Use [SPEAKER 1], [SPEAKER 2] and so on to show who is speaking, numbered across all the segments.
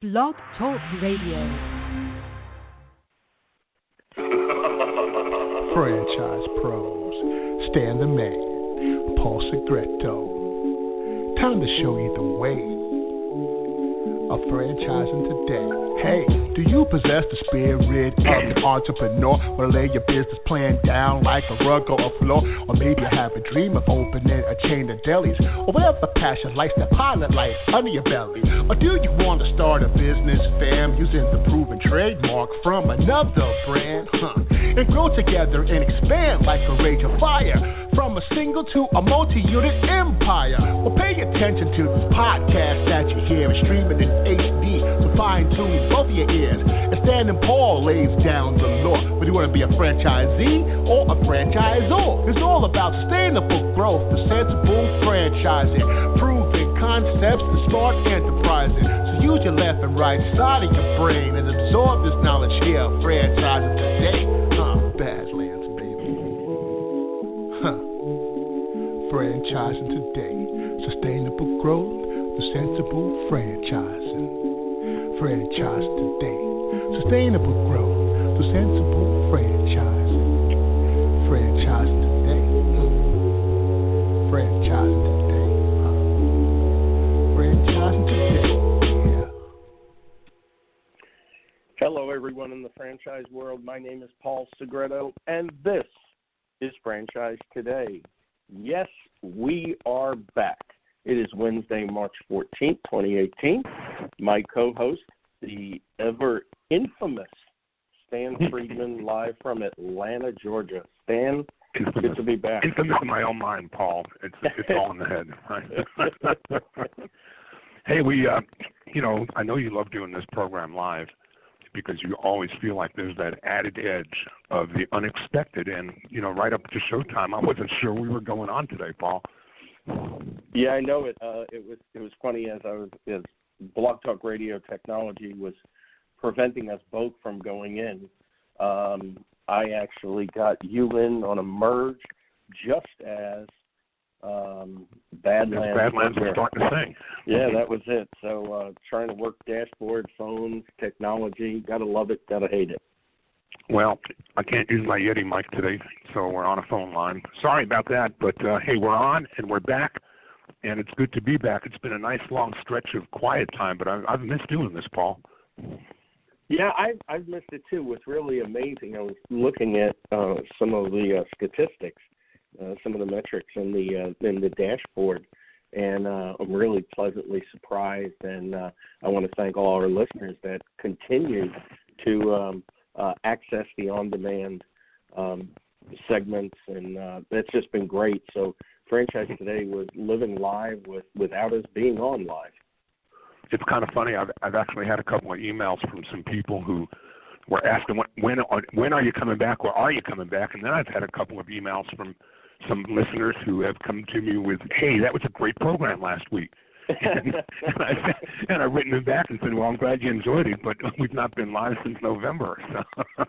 [SPEAKER 1] Blog Talk Radio.
[SPEAKER 2] Franchise pros, Stan the Man, Paul Segreto. Time to show you the way of franchising today. Hey, do you possess the spirit of an entrepreneur? Or lay your business plan down like a rug or a floor? Or maybe you have a dream of opening a chain of delis, or whatever passion lights that pilot light under your belly. Or do you want to start a business, fam, using the proven trademark from another brand? And grow together and expand like a rage of fire, from a single to a multi-unit empire. Well, pay attention to this podcast that you hear, is streaming in HD, so fine-tune both of your ears. And Stan and Paul lays down the law. Whether you want to be a franchisee or a franchisor, it's all about sustainable growth, the sensible franchising, proven concepts, the smart enterprising. So use your left and right side of your brain and absorb this knowledge here, franchising today. Badlands, baby. Franchising today. Sustainable growth, the sensible franchising. Franchise today. Sustainable growth, the sensible franchising. Franchising today. Franchising today. Franchising today. Yeah.
[SPEAKER 3] Hello, everyone in the franchise world. My name is Paul Segreto, and this is Franchise Today. Yes, we are back. It is Wednesday, March 14th, 2018. My co-host, the ever-infamous Stan Friedman, live from Atlanta, Georgia. Stan, good to be back.
[SPEAKER 4] Infamous in my own mind, Paul. It's all in the head. Right? Hey, I know you love doing this program live, because you always feel like there's that added edge of the unexpected. And, right up to showtime, I wasn't sure we were going on today, Paul.
[SPEAKER 3] Yeah, I know it. It was funny as Blog Talk Radio technology was preventing us both from going in. I actually got you in on a merge just as Badlands
[SPEAKER 4] was starting to sing.
[SPEAKER 3] Yeah, that was it. So trying to work dashboard, phones, technology, gotta love it, gotta hate it.
[SPEAKER 4] Well, I can't use my Yeti mic today, so we're on a phone line. Sorry about that, but hey, we're on and we're back, and it's good to be back. It's been a nice long stretch of quiet time, but I've missed doing this, Paul.
[SPEAKER 3] Yeah, I've missed it too. What's really amazing, I was looking at some of the statistics, some of the metrics in the dashboard, and I'm really pleasantly surprised. And I want to thank all our listeners that continue to access the on-demand segments, and that's just been great. So Franchise Today was living live without us being on live.
[SPEAKER 4] It's kind of funny. I've actually had a couple of emails from some people who were asking when are you coming back, or are you coming back? And then I've had a couple of emails from some listeners who have come to me with, hey, that was a great program last week. and I've written them back and said, well, I'm glad you enjoyed it, but we've not been live since November. So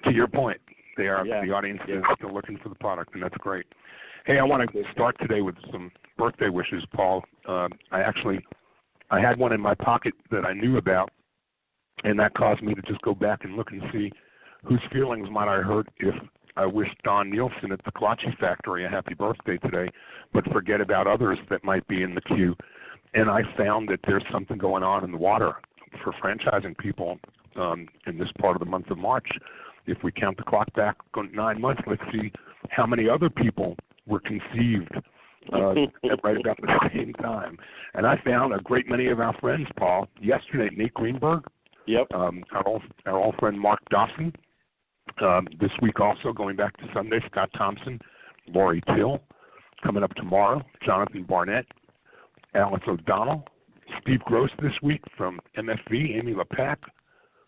[SPEAKER 4] to your point, the audience is still looking for the product, and that's great. Hey, I want to start today with some birthday wishes, Paul. I had one in my pocket that I knew about, and that caused me to just go back and look and see whose feelings might I hurt if I wished Don Nielsen at the Kolache Factory a happy birthday today, but forget about others that might be in the queue. And I found that there's something going on in the water for franchising people in this part of the month of March. If we count the clock back 9 months, let's see how many other people were conceived at right about the same time. And I found a great many of our friends, Paul. Yesterday, Nate Greenberg.
[SPEAKER 3] Yep.
[SPEAKER 4] Our old friend Mark Dawson. This week also, going back to Sunday, Scott Thompson, Lori Till. Coming up tomorrow, Jonathan Barnett, Alice O'Donnell, Steve Gross this week from MFV, Amy LePack,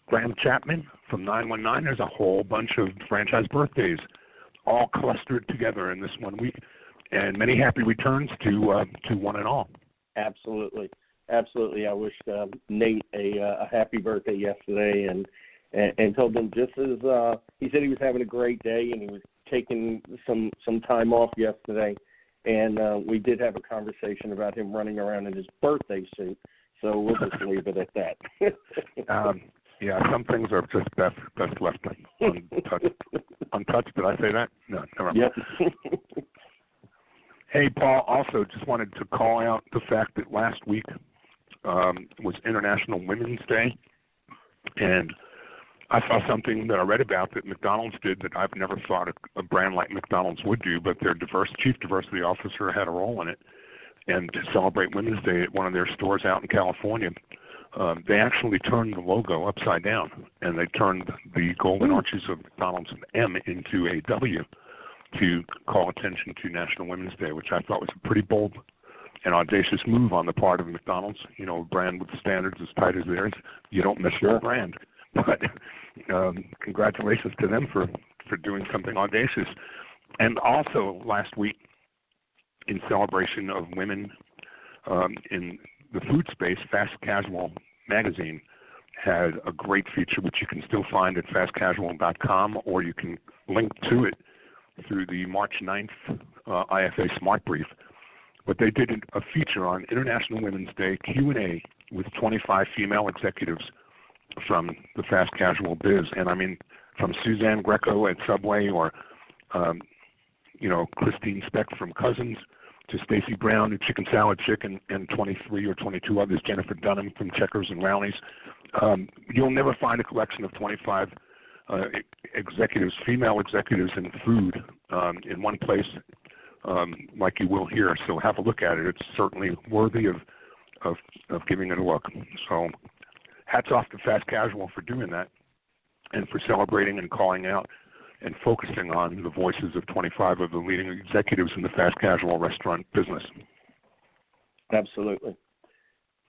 [SPEAKER 4] Graham Chapman from 919. There's a whole bunch of franchise birthdays all clustered together in this 1 week. And many happy returns to one and all.
[SPEAKER 3] Absolutely. I wished Nate a happy birthday yesterday, and told him just as he said he was having a great day and he was taking some time off yesterday, and we did have a conversation about him running around in his birthday suit. So we'll just leave it at that.
[SPEAKER 4] Yeah, some things are just best left untouched. Untouched, did I say that? No, never mind.
[SPEAKER 3] Yep.
[SPEAKER 4] Hey, Paul, also just wanted to call out the fact that last week was International Women's Day, and I saw something that I read about that McDonald's did that I've never thought a brand like McDonald's would do, but their chief diversity officer had a role in it. And to celebrate Women's Day at one of their stores out in California, they actually turned the logo upside down, and they turned the golden arches of McDonald's M into a W to call attention to National Women's Day, which I thought was a pretty bold and audacious move on the part of McDonald's. You know, a brand with standards as tight as theirs, you don't miss your brand. But congratulations to them for doing something audacious. And also last week, in celebration of women in the food space, Fast Casual magazine had a great feature, which you can still find at fastcasual.com, or you can link to it through the March 9th IFA Smart Brief. But they did a feature on International Women's Day Q&A with 25 female executives from the fast casual biz. And I mean, from Suzanne Greco at Subway, or, Christine Speck from Cousins, to Stacey Brown at Chicken Salad Chicken, and 23 or 22 others, Jennifer Dunham from Checkers and Rowley's. You'll never find a collection of 25 executives, female executives in food in one place like you will here. So have a look at it. It's certainly worthy of giving it a look. So hats off to Fast Casual for doing that and for celebrating and calling out and focusing on the voices of 25 of the leading executives in the fast casual restaurant business.
[SPEAKER 3] Absolutely.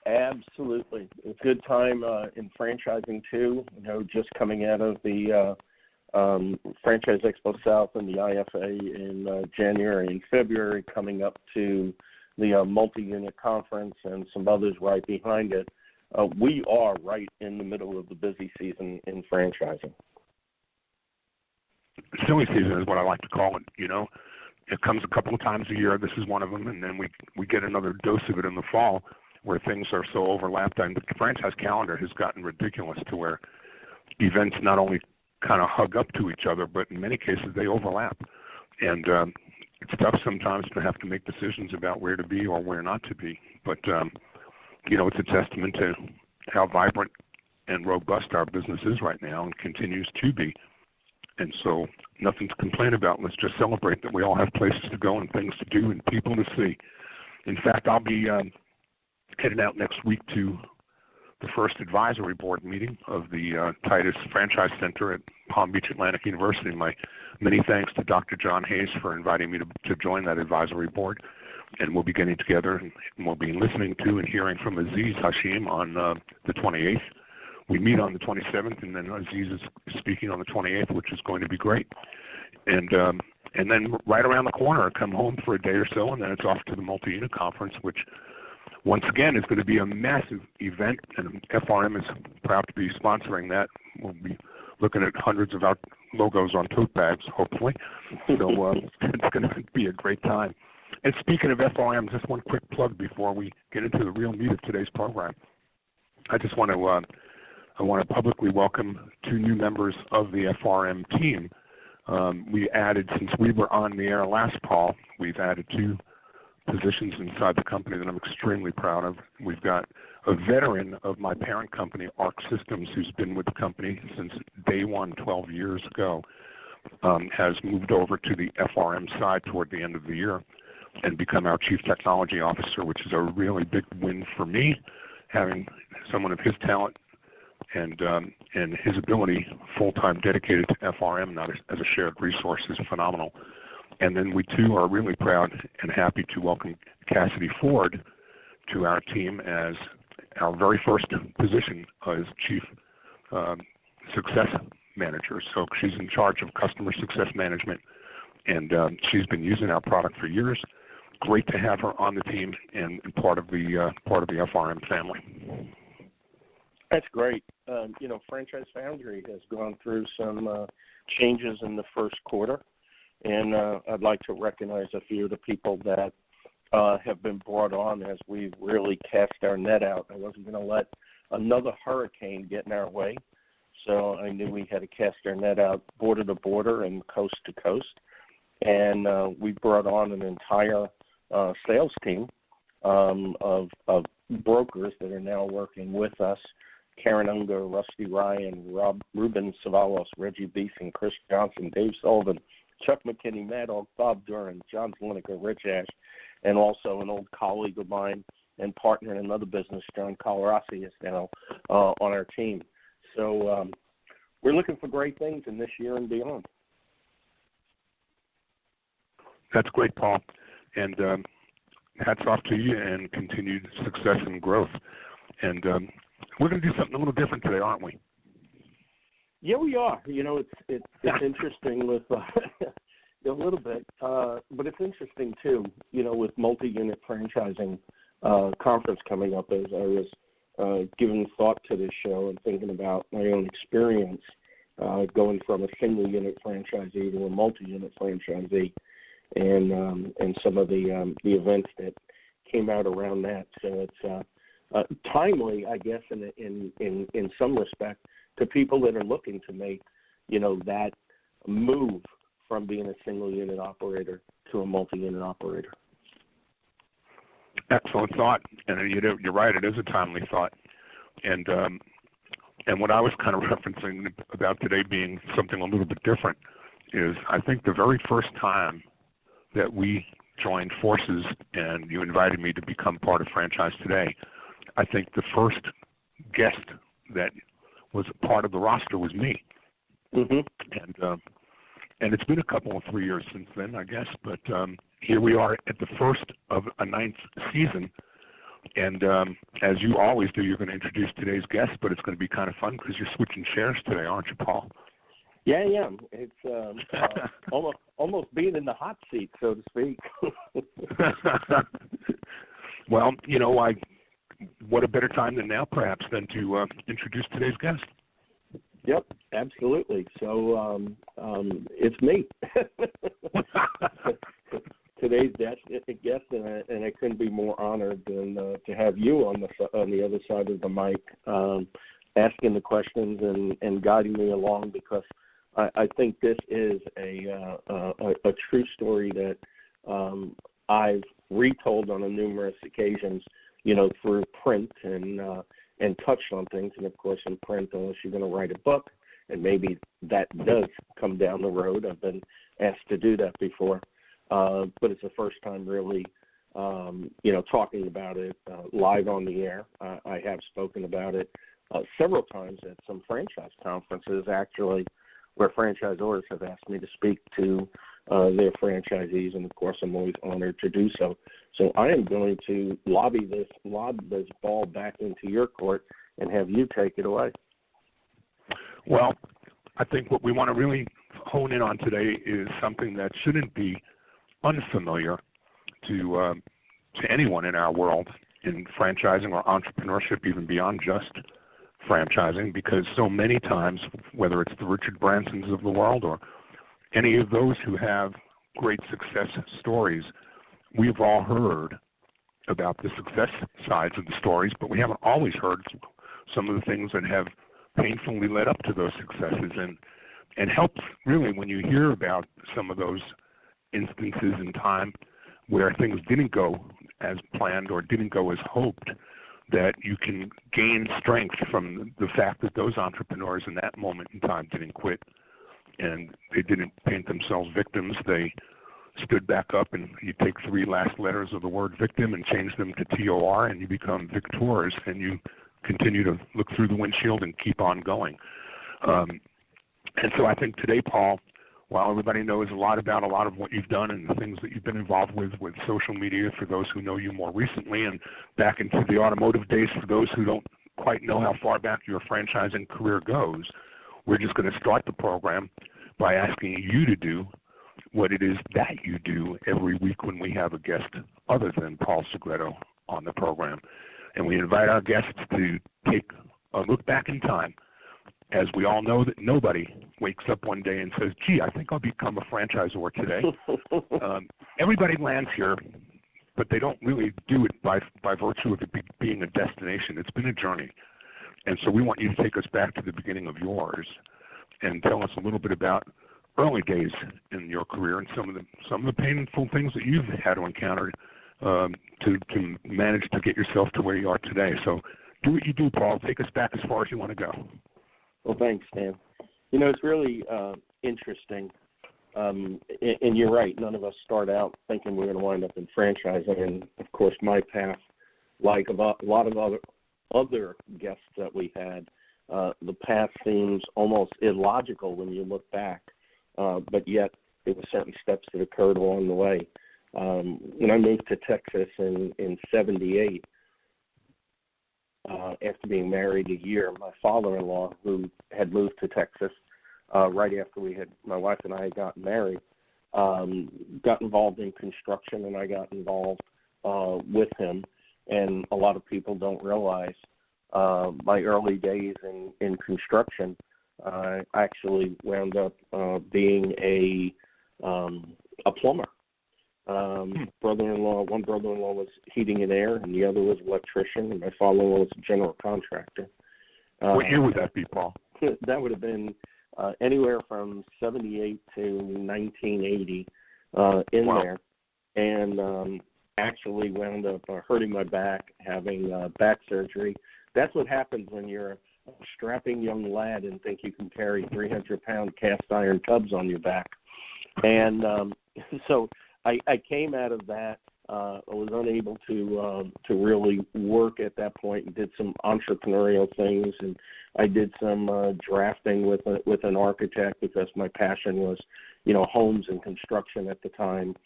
[SPEAKER 3] Absolutely. It's a good time in franchising, too. You know, just coming out of the Franchise Expo South and the IFA in January and February, coming up to the multi-unit conference and some others right behind it. We are right in the middle of the busy season in franchising.
[SPEAKER 4] Silly season is what I like to call it. You know, it comes a couple of times a year. This is one of them, and then we get another dose of it in the fall, where things are so overlapped. And the franchise calendar has gotten ridiculous to where events not only kind of hug up to each other, but in many cases they overlap. And it's tough sometimes to have to make decisions about where to be or where not to be. But it's a testament to how vibrant and robust our business is right now and continues to be. And so nothing to complain about. Let's just celebrate that we all have places to go and things to do and people to see. In fact, I'll be heading out next week to the first advisory board meeting of the Titus Franchise Center at Palm Beach Atlantic University. My many thanks to Dr. John Hayes for inviting me to join that advisory board. And we'll be getting together and we'll be listening to and hearing from Aziz Hashim on the 28th. We meet on the 27th, and then Aziz is speaking on the 28th, which is going to be great. And then right around the corner, come home for a day or so, and then it's off to the multi-unit conference, which once again is going to be a massive event, and FRM is proud to be sponsoring that. We'll be looking at hundreds of our logos on tote bags, hopefully. So it's going to be a great time. And speaking of FRM, just one quick plug before we get into the real meat of today's program. I just want to publicly welcome 2 new members of the FRM team. We added, since we were on the air last, Paul, we've added 2 positions inside the company that I'm extremely proud of. We've got a veteran of my parent company, Arc Systems, who's been with the company since day one 12 years ago, has moved over to the FRM side toward the end of the year and become our Chief Technology Officer, which is a really big win for me, having someone of his talent and his ability, full-time dedicated to FRM, not as a shared resource, is phenomenal. And then we, too, are really proud and happy to welcome Cassidy Ford to our team as our very first position as Chief Success Manager. So she's in charge of customer success management, and she's been using our product for years. Great to have her on the team and part of the FRM family.
[SPEAKER 3] That's great. Franchise Foundry has gone through some changes in the first quarter, and I'd like to recognize a few of the people that have been brought on as we've really cast our net out. I wasn't going to let another hurricane get in our way, so I knew we had to cast our net out border to border and coast to coast. And we brought on an entire sales team of brokers that are now working with us. Karen Unger, Rusty Ryan, Ruben Savalos, Reggie Beeson, Chris Johnson, Dave Sullivan, Chuck McKinney, Matt Oak, Bob Duran, John Zlinica, Rich Ash, and also an old colleague of mine and partner in another business, John Colarossi, is now on our team. So we're looking for great things in this year and beyond.
[SPEAKER 4] That's great, Paul. And hats off to you and continued success and growth. And we're going to do something a little different today, aren't we?
[SPEAKER 3] Yeah, we are. You know, it's interesting with a little bit, but it's interesting too. You know, with multi-unit franchising conference coming up, as I was giving thought to this show and thinking about my own experience going from a single-unit franchisee to a multi-unit franchisee, and some of the events that came out around that. So it's timely, I guess, in some respect, to people that are looking to make, you know, that move from being a single unit operator to a multi-unit operator.
[SPEAKER 4] Excellent thought, and you're right. It is a timely thought, and what I was kind of referencing about today being something a little bit different is I think the very first time that we joined forces and you invited me to become part of Franchise Today, I think the first guest that was part of the roster was me. Mm-hmm. And it's been a couple of 3 years since then, I guess, but here we are at the first of a 9th season, and as you always do, you're going to introduce today's guest, but it's going to be kind of fun because you're switching chairs today, aren't you, Paul?
[SPEAKER 3] Yeah, yeah. It's almost being in the hot seat, so to speak.
[SPEAKER 4] Well, you know, what a better time than now, perhaps, than to introduce today's guest.
[SPEAKER 3] Yep, absolutely. So it's me. Today's guest, and I couldn't be more honored than to have you on the other side of the mic, asking the questions and guiding me along, because I think this is a true story that I've retold on numerous occasions, you know, through print and touched on things. And, of course, in print, unless you're going to write a book, and maybe that does come down the road. I've been asked to do that before. But it's the first time really, you know, talking about it live on the air. I have spoken about it several times at some franchise conferences, actually, where franchisors have asked me to speak to their franchisees, and, of course, I'm always honored to do so. So I am going to lob this ball back into your court and have you take it away.
[SPEAKER 4] Well, I think what we want to really hone in on today is something that shouldn't be unfamiliar to anyone in our world, in franchising or entrepreneurship, even beyond just franchising, because so many times, whether it's the Richard Bransons of the world or any of those who have great success stories, we've all heard about the success sides of the stories, but we haven't always heard some of the things that have painfully led up to those successes, and helps really when you hear about some of those instances in time where things didn't go as planned or didn't go as hoped, that you can gain strength from the fact that those entrepreneurs in that moment in time didn't quit and they didn't paint themselves victims. They stood back up, and you take 3 last letters of the word victim and change them to TOR, and you become victors, and you continue to look through the windshield and keep on going. And so I think today, Paul, while everybody knows a lot about a lot of what you've done and the things that you've been involved with social media for those who know you more recently, and back into the automotive days for those who don't quite know how far back your franchising career goes, we're just going to start the program by asking you to do what it is that you do every week when we have a guest other than Paul Segreto on the program. And we invite our guests to take a look back in time, as we all know that nobody wakes up one day and says, gee, I think I'll become a franchisor today. Everybody lands here but they don't really do it by virtue of it being a destination. It's been a journey. And so we want you to take us back to the beginning of yours and tell us a little bit about early days in your career and some of the painful things that you've had to encounter to manage to get yourself to where you are today. So do what you do, Paul. Take us back as far as you want to go.
[SPEAKER 3] Well, thanks, Stan. You know, it's really interesting. And you're right. None of us start out thinking we're going to wind up in franchising. And, of course, my path, like a lot of other guests that we had, the path seems almost illogical when you look back, but yet there were certain steps that occurred along the way. When I moved to Texas in 78, after being married a year, my father-in-law, who had moved to Texas right after my wife and I had gotten married, got involved in construction, and I got involved with him. And a lot of people don't realize my early days in construction, I actually wound up being a plumber. One brother-in-law was heating and air, and the other was electrician, and my father-in-law was a general contractor.
[SPEAKER 4] What year would that be, Paul?
[SPEAKER 3] That would have been anywhere from 78 to 1980 in
[SPEAKER 4] wow.
[SPEAKER 3] there. And actually wound up hurting my back, having back surgery. That's what happens when you're a strapping young lad and think you can carry 300-pound cast iron tubs on your back. And so I came out of that. I was unable to really work at that point, and did some entrepreneurial things, and I did some drafting with an architect because my passion was, homes and construction at the time.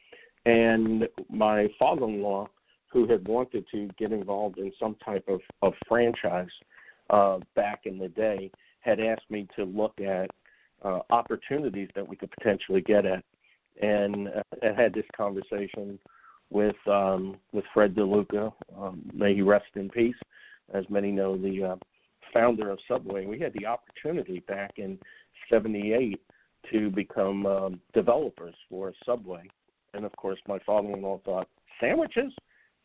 [SPEAKER 3] And my father-in-law, who had wanted to get involved in some type of franchise back in the day, had asked me to look at opportunities that we could potentially get at. And I had this conversation with Fred DeLuca, may he rest in peace. As many know, the founder of Subway. We had the opportunity back in 78 to become developers for Subway. And, of course, my father-in-law thought, sandwiches?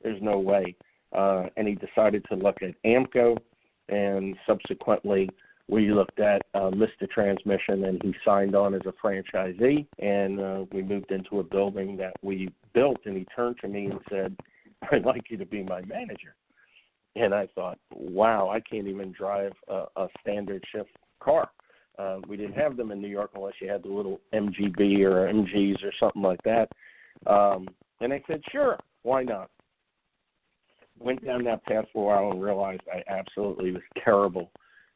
[SPEAKER 3] There's no way. And he decided to look at Amco, and subsequently we looked at Mr. Transmission, and he signed on as a franchisee, and we moved into a building that we built, and he turned to me and said, I'd like you to be my manager. And I thought, wow, I can't even drive a standard shift car. We didn't have them in New York unless you had the little MGB or MGs or something like that. And I said, sure, why not? Went down that path for a while and realized I absolutely was terrible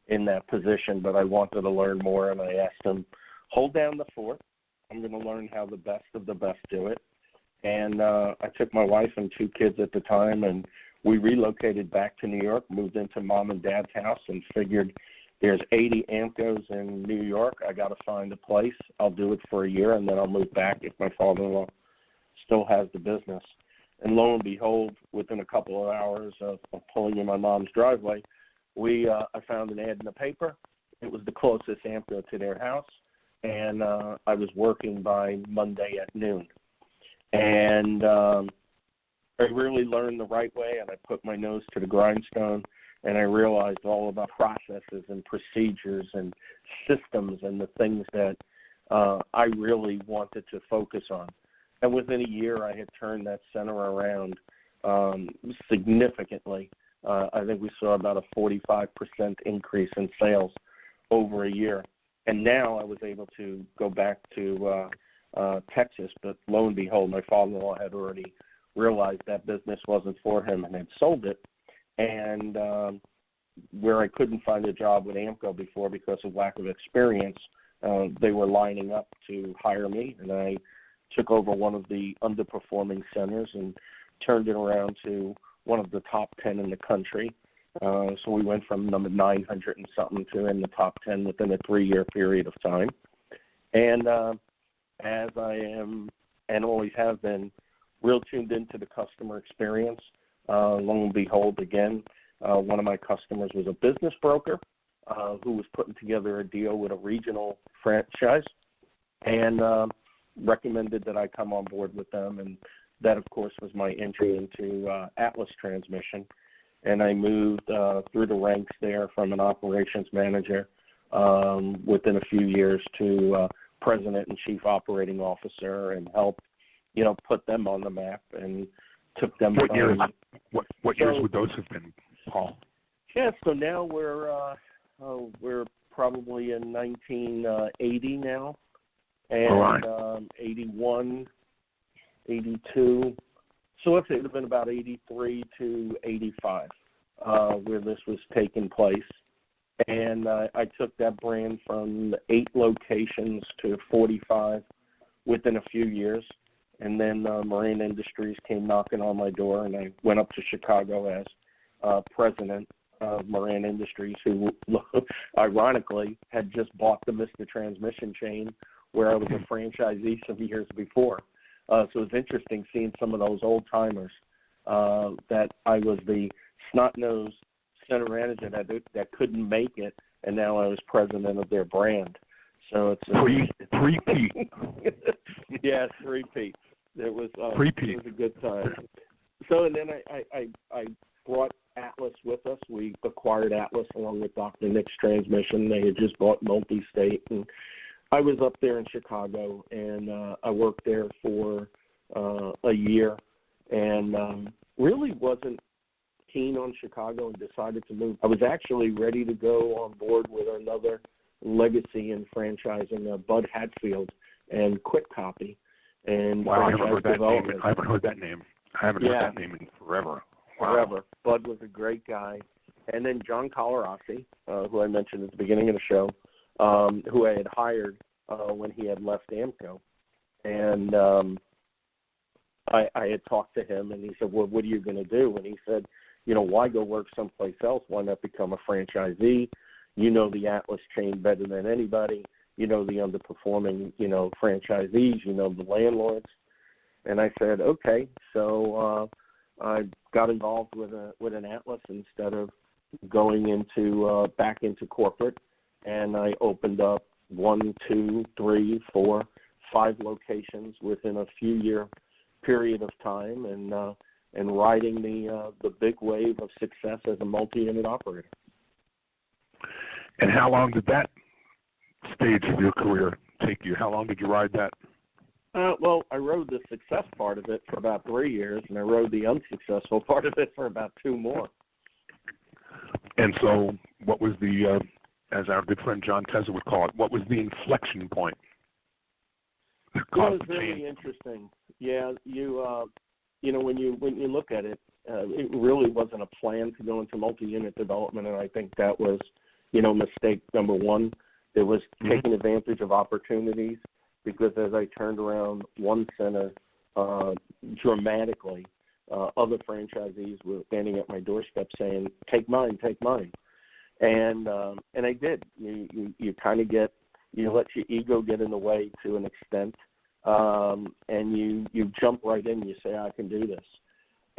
[SPEAKER 3] in that position, but I wanted to learn more, and I asked him, hold down the fort. I'm going to learn how the best of the best do it. And I took my wife and 2 kids at the time, and we relocated back to New York, moved into Mom and Dad's house, and figured there's 80 Amcos in New York. I got to find a place. I'll do it for a year, and then I'll move back if my father-in-law still has the business. And lo and behold, within a couple of hours of pulling in my mom's driveway, I found an ad in the paper. It was the closest Amco to their house, and I was working by Monday at noon. And I really learned the right way, and I put my nose to the grindstone, and I realized all about processes and procedures and systems and the things that I really wanted to focus on. And within a year, I had turned that center around significantly. I think we saw about a 45% increase in sales over a year. And now I was able to go back to Texas, but lo and behold, my father-in-law had already realized that business wasn't for him and had sold it. And where I couldn't find a job with Amco before because of lack of experience, they were lining up to hire me, and I took over one of the underperforming centers and turned it around to one of the top 10 in the country. So we went from number 900 and something to in the top 10 within a 3-year period of time. And as I am and always have been real tuned into the customer experience, lo and behold, again, one of my customers was a business broker who was putting together a deal with a regional franchise, and recommended that I come on board with them and that, of course, was my entry into Atlas Transmission. And I moved through the ranks there from an operations manager within a few years to president and chief operating officer, and helped, put them on the map and took them.
[SPEAKER 4] What years? What years would those have been, Paul?
[SPEAKER 3] Yeah, so now we're probably in 1980 now, and 81, 82. So let's say it would have been about 83 to 85 where this was taking place. And I took that brand from 8 locations to 45 within a few years. And then Marine Industries came knocking on my door, and I went up to Chicago as president of Marine Industries, who ironically had just bought the Mr. Transmission chain where I was a franchisee some years before. So it was interesting seeing some of those old timers that I was the snot-nosed center manager that couldn't make it, and now I was president of their brand. So it's
[SPEAKER 4] three-peat.
[SPEAKER 3] Yeah, three-peat. It was a good time. So, and then I brought Atlas with us. We acquired Atlas along with Dr. Nick's Transmission. They had just bought Multi-State, and I was up there in Chicago, and I worked there for a year, and really wasn't keen on Chicago and decided to move. I was actually ready to go on board with another legacy in franchising, Bud Hatfield and Quick Copy. And
[SPEAKER 4] wow, I haven't heard that name. I haven't heard that name. Heard that name in forever. Wow.
[SPEAKER 3] Forever. Bud was a great guy. And then John Colarossi, who I mentioned at the beginning of the show, who I had hired when he had left AMCO. And I had talked to him, and he said, well, what are you going to do? And he said, why go work someplace else? Why not become a franchisee? You know the Atlas chain better than anybody. You know the underperforming, franchisees. You know the landlords. And I said, okay. So I got involved with an Atlas instead of going into back into corporate, and I opened up 1, 2, 3, 4, 5 locations within a few year period of time, and riding the big wave of success as a multi-unit operator.
[SPEAKER 4] And how long did that stage of your career take you? How long did you ride that?
[SPEAKER 3] Well, I rode the success part of it for about 3 years, and I rode the unsuccessful part of it for about 2 more.
[SPEAKER 4] And so what was the, as our good friend John Tezza would call it, what was the inflection point?
[SPEAKER 3] It was really interesting. Yeah, when you look at it, it really wasn't a plan to go into multi-unit development, and I think that was, mistake number one. It was taking advantage of opportunities, because as I turned around one center dramatically, other franchisees were standing at my doorstep saying, "Take mine, take mine," and I did. You kind of you let your ego get in the way to an extent, and you jump right in. You say, "I can do this,"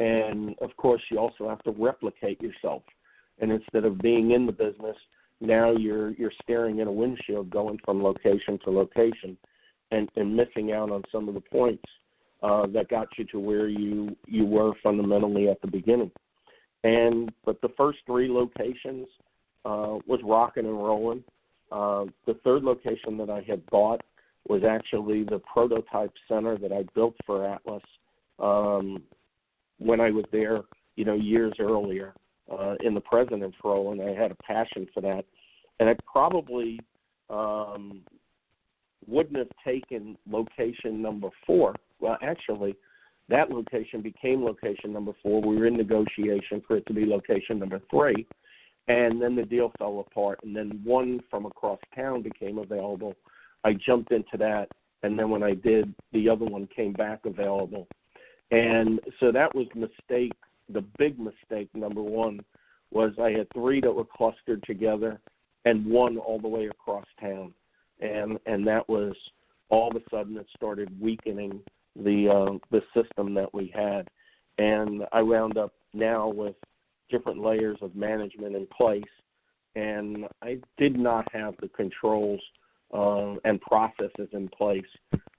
[SPEAKER 3] and of course you also have to replicate yourself. And instead of being in the business, now you're staring at a windshield, going from location to location, and missing out on some of the points that got you to where you were fundamentally at the beginning. But the first 3 locations was rocking and rolling. The third location that I had bought was actually the prototype center that I built for Atlas when I was there, years earlier in the president's role, and I had a passion for that. And I probably wouldn't have taken location number 4. Well, actually, that location became location number 4. We were in negotiation for it to be location number 3, and then the deal fell apart, and then one from across town became available. I jumped into that, and then when I did, the other one came back available. And so that was the big mistake, number 1, was I had 3 that were clustered together and 1 all the way across town. And that was, all of a sudden, it started weakening the system that we had. And I wound up now with different layers of management in place, and I did not have the controls and processes in place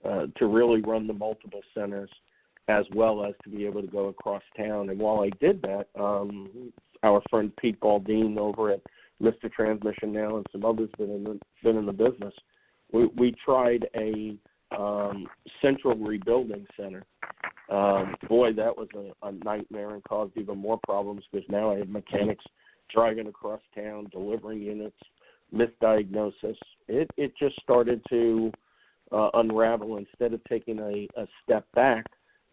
[SPEAKER 3] to really run the multiple centers as well as to be able to go across town. And while I did that, our friend Pete Baldine over at Mr. Transmission Now and some others been in the business, we tried a central rebuilding center. Boy, that was a nightmare and caused even more problems because now I had mechanics driving across town, delivering units, misdiagnosis. It just started to unravel instead of taking a step back.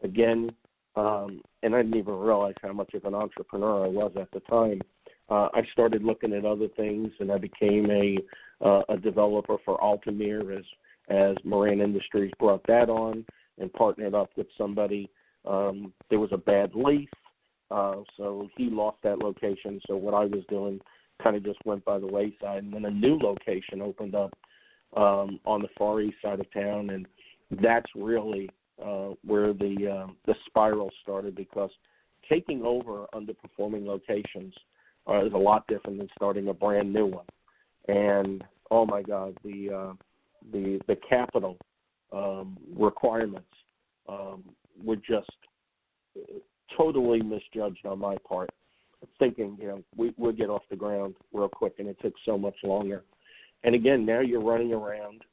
[SPEAKER 3] Again, and I didn't even realize how much of an entrepreneur I was at the time. I started looking at other things, and I became a developer for Altamir as Moran Industries brought that on and partnered up with somebody. There was a bad lease, so he lost that location. So what I was doing kind of just went by the wayside. And then a new location opened up on the far east side of town, and that's really where the spiral started, because taking over underperforming locations is a lot different than starting a brand new one. And oh my God, the capital requirements were just totally misjudged on my part. Thinking, we'll get off the ground real quick, and it took so much longer. And again, now you're running around,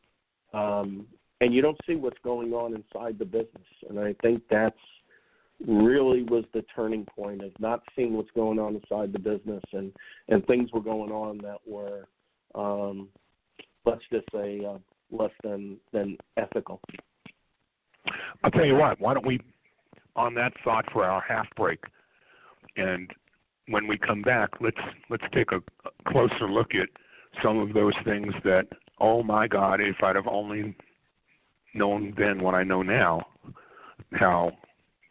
[SPEAKER 3] and you don't see what's going on inside the business. And I think that's really was the turning point of not seeing what's going on inside the business, and things were going on that were, let's just say, less than ethical.
[SPEAKER 4] I'll tell you what, why don't we, on that thought for our half break, and when we come back, let's take a closer look at some of those things that, oh my God, if I'd have only known then what I know now, how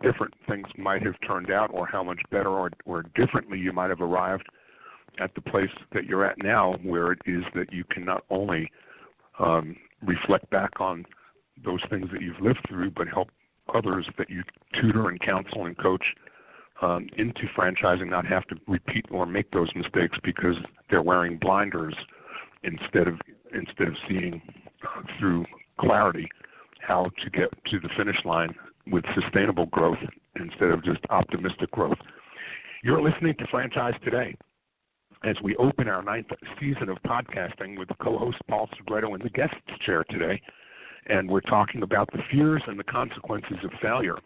[SPEAKER 4] different things might have turned out, or how much better or differently you might have arrived at the place that you're at now, where it is that you can not only reflect back on those things that you've lived through, but help others that you tutor and counsel and coach into franchising not have to repeat or make those mistakes because they're wearing blinders instead of seeing through clarity how to get to the finish line with sustainable growth instead of just optimistic growth. You're listening to Franchise Today as we open our 9th season of podcasting with co-host Paul Segreto in the guest chair today, and we're talking about the fears and the consequences of failure.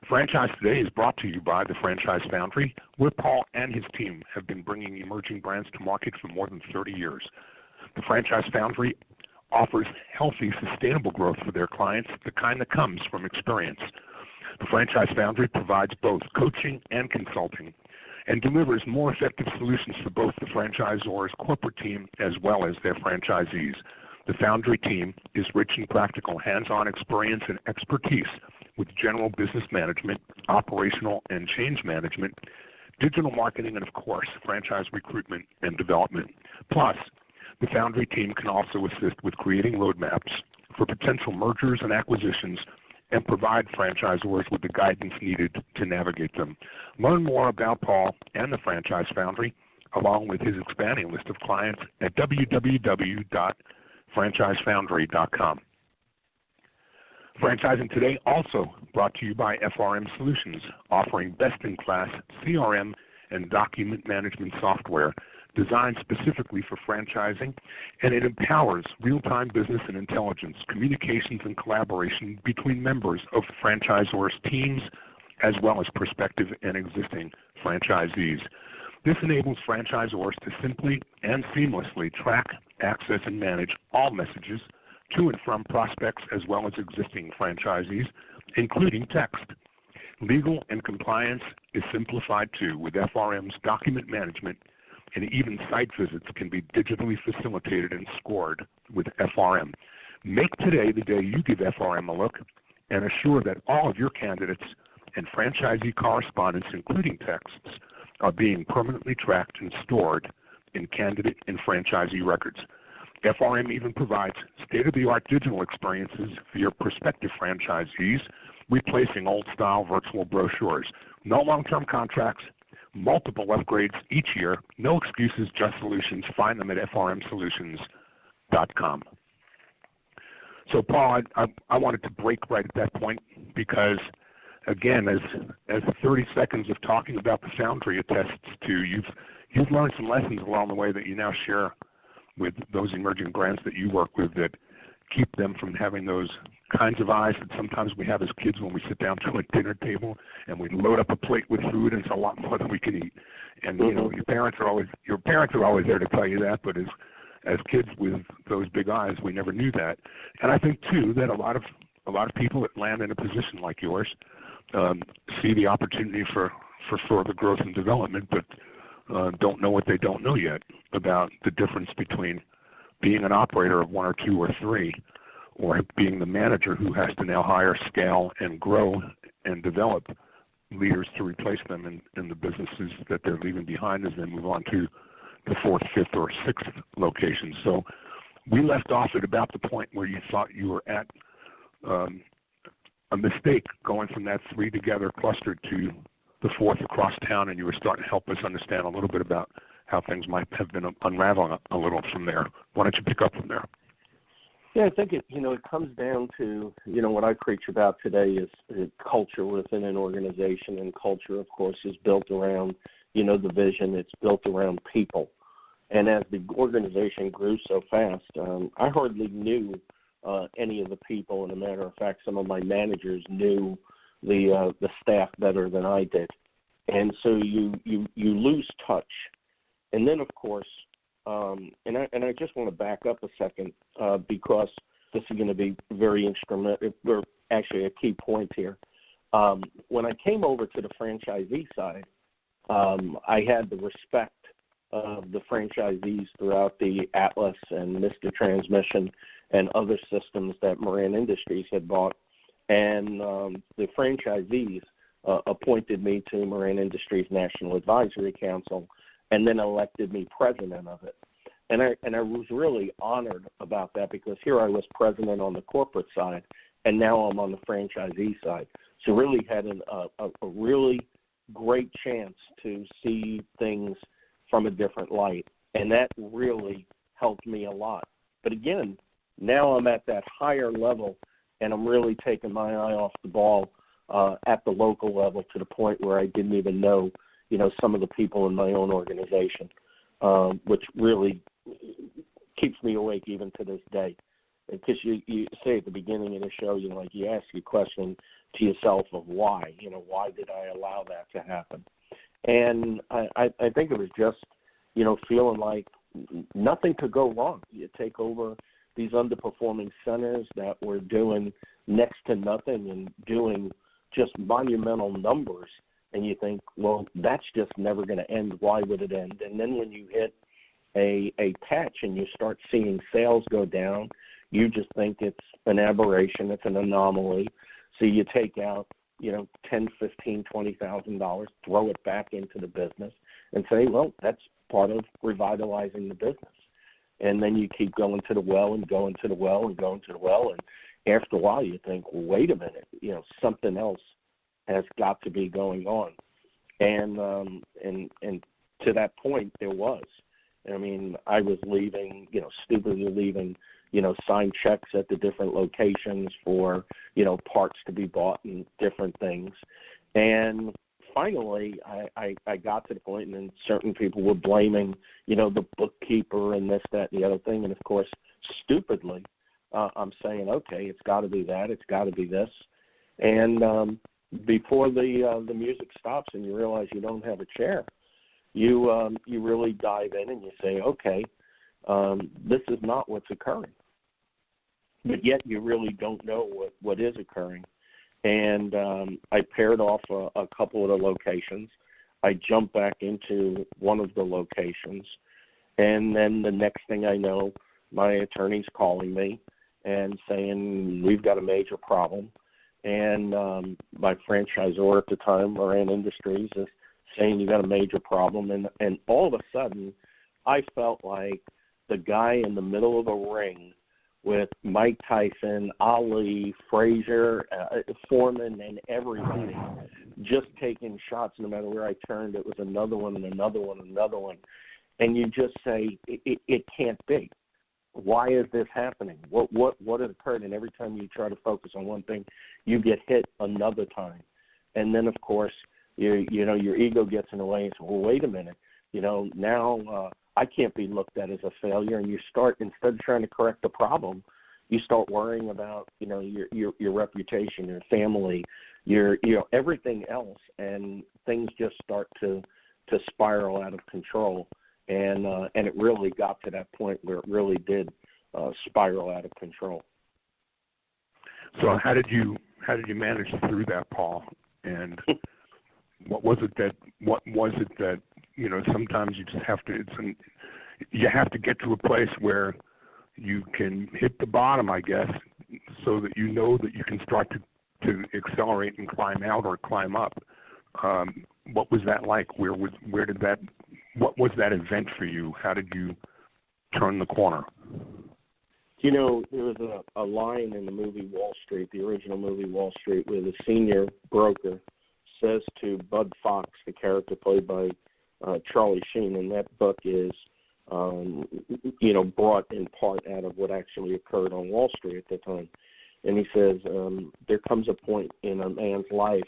[SPEAKER 4] Franchise Today is brought to you by the Franchise Foundry, where Paul and his team have been bringing emerging brands to market for more than 30 years. The Franchise Foundry offers healthy, sustainable growth for their clients, the kind that comes from experience. The Franchise Foundry provides both coaching and consulting and delivers more effective solutions for both the franchisor's corporate team as well as their franchisees. The Foundry team is rich in practical, hands-on experience and expertise with general business management, operational and change management, digital marketing, and, of course, franchise recruitment and development. Plus, the Foundry team can also assist with creating roadmaps for potential mergers and acquisitions and provide franchisors with the guidance needed to navigate them. Learn more about Paul and the Franchise Foundry, along with his expanding list of clients, at www.franchisefoundry.com. Franchising Today also brought to you by FRM Solutions, offering best-in-class CRM and document management software designed specifically for franchising, and it empowers real-time business and intelligence, communications, and collaboration between members of the franchisors' teams as well as prospective and existing franchisees. This enables franchisors to simply and seamlessly track, access, and manage all messages to and from prospects as well as existing franchisees, including text. Legal and compliance is simplified too with FRM's document management, and even site visits can be digitally facilitated and scored with FRM. Make today the day you give FRM a look, and assure that all of your candidates and franchisee correspondence, including texts, are being permanently tracked and stored in candidate and franchisee records. FRM even provides state-of-the-art digital experiences for your prospective franchisees, replacing old-style virtual brochures. No long-term contracts, multiple upgrades each year, no excuses, just solutions. Find them at frmsolutions.com. So, Paul, I wanted to break right at that point because again, as 30 seconds of talking about the Foundry attests to, you've learned some lessons along the way that you now share with those emerging brands that you work with that keep them from having those kinds of eyes that sometimes we have as kids when we sit down to a dinner table and we load up a plate with food and it's a lot more than we can eat. And you know, your parents are always there to tell you that, but as kids with those big eyes, we never knew that. And I think too that a lot of people that land in a position like yours see the opportunity for further growth and development, but don't know what they don't know yet about the difference between being an operator of one or two or three, or being the manager who has to now hire, scale, and grow and develop leaders to replace them in the businesses that they're leaving behind as they move on to the fourth, fifth, or sixth location. So we left off at about the point where you thought you were at a mistake going from that three together clustered to the fourth across town, and you were starting to help us understand a little bit about how things might have been unraveling a little from there. Why don't you pick up from there?
[SPEAKER 3] Yeah, I think it comes down to, what I preach about today is culture within an organization, and culture, of course, is built around, the vision. It's built around people. And as the organization grew so fast, I hardly knew any of the people. And a matter of fact, some of my managers knew the staff better than I did. And so you lose touch. And then, of course, and I just want to back up a second because this is going to be very instrumental, or actually a key point here. When I came over to the franchisee side, I had the respect of the franchisees throughout the Atlas and Mr. Transmission and other systems that Moran Industries had bought. And the franchisees appointed me to Moran Industries National Advisory Council and then elected me president of it. And I was really honored about that, because here I was president on the corporate side, and now I'm on the franchisee side. So really had a really great chance to see things from a different light, and that really helped me a lot. But again, now I'm at that higher level, and I'm really taking my eye off the ball at the local level, to the point where I didn't even know, some of the people in my own organization, which really keeps me awake even to this day. Because you say at the beginning of the show, you ask your question to yourself of why, why did I allow that to happen? And I think it was just, feeling like nothing could go wrong. You take over these underperforming centers that were doing next to nothing and doing just monumental numbers, and you think, well, that's just never going to end. Why would it end? And then when you hit a patch and you start seeing sales go down, you just think it's an aberration, it's an anomaly. So you take out, $10,000, $15,000, $20,000, throw it back into the business and say, well, that's part of revitalizing the business. And then you keep going to the well and going to the well and going to the well, and after a while you think, well, wait a minute, something else has got to be going on. And to that point there was. I mean, I was leaving, stupidly leaving, signed checks at the different locations for, parts to be bought and different things. And finally, I got to the point, and then certain people were blaming, the bookkeeper and this, that, and the other thing. And, of course, stupidly, I'm saying, okay, it's got to be that, it's got to be this. And before the music stops and you realize you don't have a chair, you really dive in and you say, okay, this is not what's occurring. But yet you really don't know what is occurring. And I paired off a couple of the locations. I jumped back into one of the locations. And then the next thing I know, my attorney's calling me and saying, we've got a major problem. And my franchisor at the time, Moran Industries, is saying you got a major problem. And all of a sudden, I felt like the guy in the middle of a ring with Mike Tyson, Ali, Frazier, Foreman, and everybody just taking shots. No matter where I turned, it was another one and another one and another one. And you just say, it can't be. Why is this happening? What had occurred? And every time you try to focus on one thing, you get hit another time. And then, of course, your ego gets in the way and says, well, wait a minute, now I can't be looked at as a failure. And you start, instead of trying to correct the problem, you start worrying about, your reputation, your family, your everything else, and things just start to spiral out of control. And it really got to that point where it really did spiral out of control.
[SPEAKER 4] So how did you manage through that, Paul? And what was it that sometimes you just have to you have to get to a place where you can hit the bottom, I guess, so that you know that you can start to accelerate and climb out or climb up. What was that like? What was that event for you? How did you turn the corner?
[SPEAKER 3] There was a line in the movie Wall Street, the original movie Wall Street, where the senior broker says to Bud Fox, the character played by Charlie Sheen, and that book is, brought in part out of what actually occurred on Wall Street at the time. And he says, there comes a point in a man's life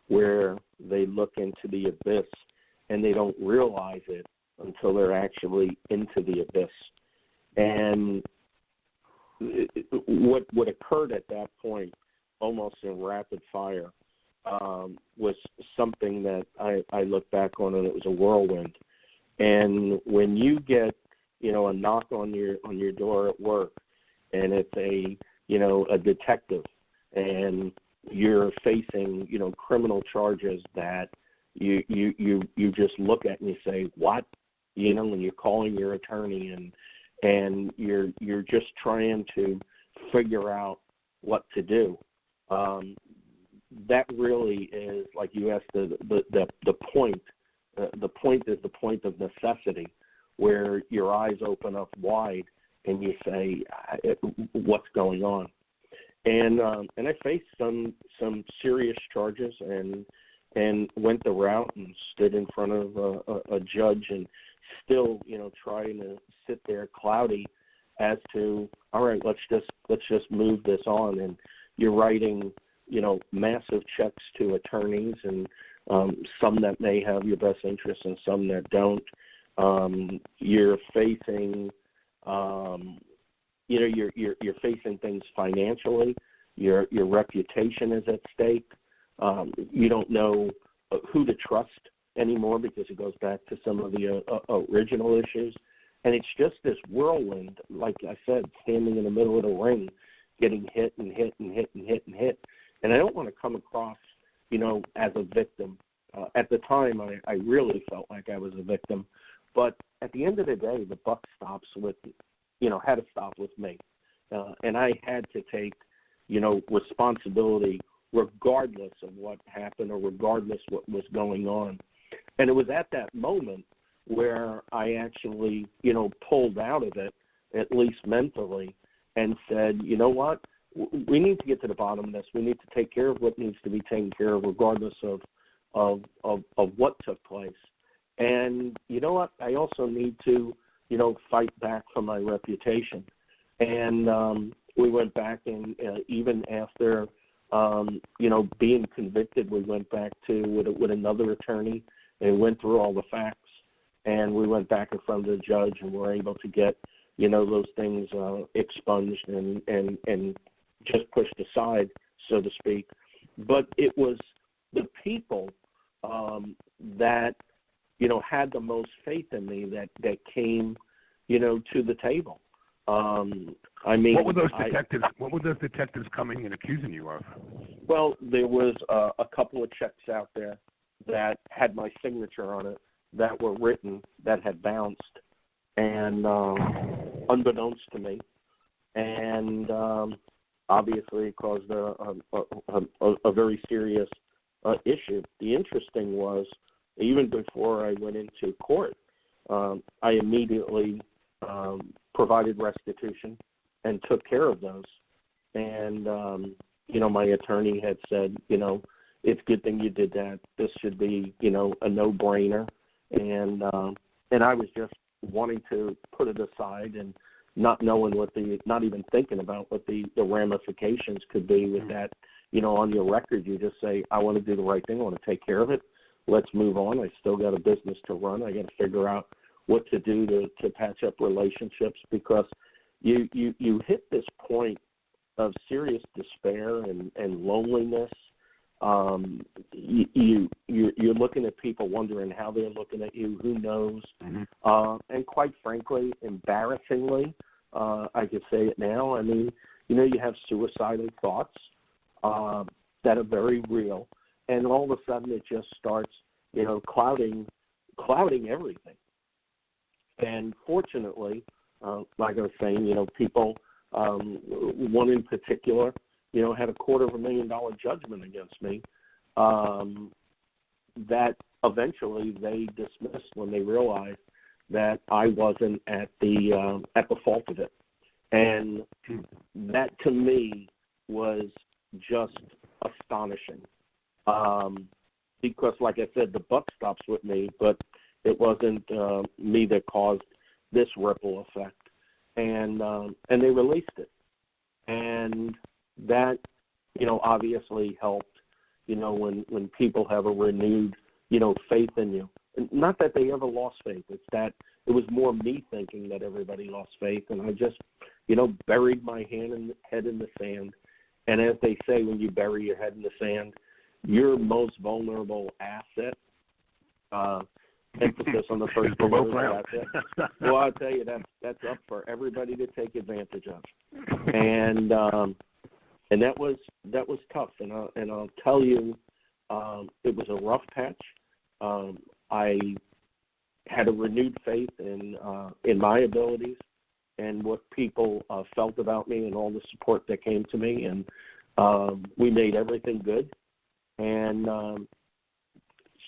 [SPEAKER 3] where they look into the abyss and they don't realize it until they're actually into the abyss. And what occurred at that point, almost in rapid fire, was something that I look back on, and it was a whirlwind. And when you get, a knock on your door at work, and it's a detective, and you're facing, criminal charges that you just look at and you say, what? When you're calling your attorney and you're just trying to figure out what to do. That really is, like you asked, the point. The point is the point of necessity, where your eyes open up wide and you say, what's going on? And I faced some serious charges and went the route and stood in front of a judge and still, trying to sit there cloudy as to, all right, let's just move this on. And you're writing, massive checks to attorneys, and some that may have your best interests and some that don't. You're facing, you're facing things financially. Your reputation is at stake. You don't know who to trust anymore, because it goes back to some of the original issues. And it's just this whirlwind, like I said, standing in the middle of the ring, getting hit and hit and hit and hit and hit. And I don't want to come across, as a victim. At the time, I really felt like I was a victim. But at the end of the day, the buck stops with, had to stop with me. And I had to take, responsibility regardless of what happened or regardless what was going on. And it was at that moment where I actually, pulled out of it, at least mentally, and said, you know what, we need to get to the bottom of this. We need to take care of what needs to be taken care of, regardless of what took place. And you know what, I also need to, fight back for my reputation. And we went back, and even after, being convicted, we went back to with another attorney and went through all the facts. And we went back in front of the judge and were able to get, those things expunged and just pushed aside, so to speak. But it was the people that, had the most faith in me that came, to the table. What were those detectives coming and accusing you of? Well, there was a couple of checks out there that had my signature on it that were written that had bounced, and unbeknownst to me, and obviously it caused a very serious issue. The interesting was, even before I went into court, I immediately provided restitution and took care of those. And, my attorney had said, it's a good thing you did that. This should be, a no-brainer. And I was just wanting to put it aside and, not knowing not even thinking about what the ramifications could be with that. On your record, you just say, I want to do the right thing. I want to take care of it. Let's move on. I still got a business to run. I got to figure out what to do to patch up relationships, because you hit this point of serious despair and loneliness. You're looking at people wondering how they're looking at you, who knows, and quite frankly, embarrassingly, I could say it now. I mean, you have suicidal thoughts that are very real, and all of a sudden it just starts, clouding everything. And fortunately, like I was saying, people, one in particular, had a $250,000 judgment against me that eventually they dismissed when they realized that I wasn't at the fault of it. And that to me was just astonishing, because, like I said, the buck stops with me, but it wasn't me that caused this ripple effect. And they released it, and that obviously helped. When people have a renewed faith in you. Not that they ever lost faith. It's that it was more me thinking that everybody lost faith, and I just buried my head in the sand. And as they say, when you bury your head in the sand, your most vulnerable asset. Emphasis on the first
[SPEAKER 4] below ground.
[SPEAKER 3] Well, I'll tell you, that's up for everybody to take advantage of, and that was tough. And I'll tell you, it was a rough patch. I had a renewed faith in my abilities and what people felt about me and all the support that came to me, and we made everything good, and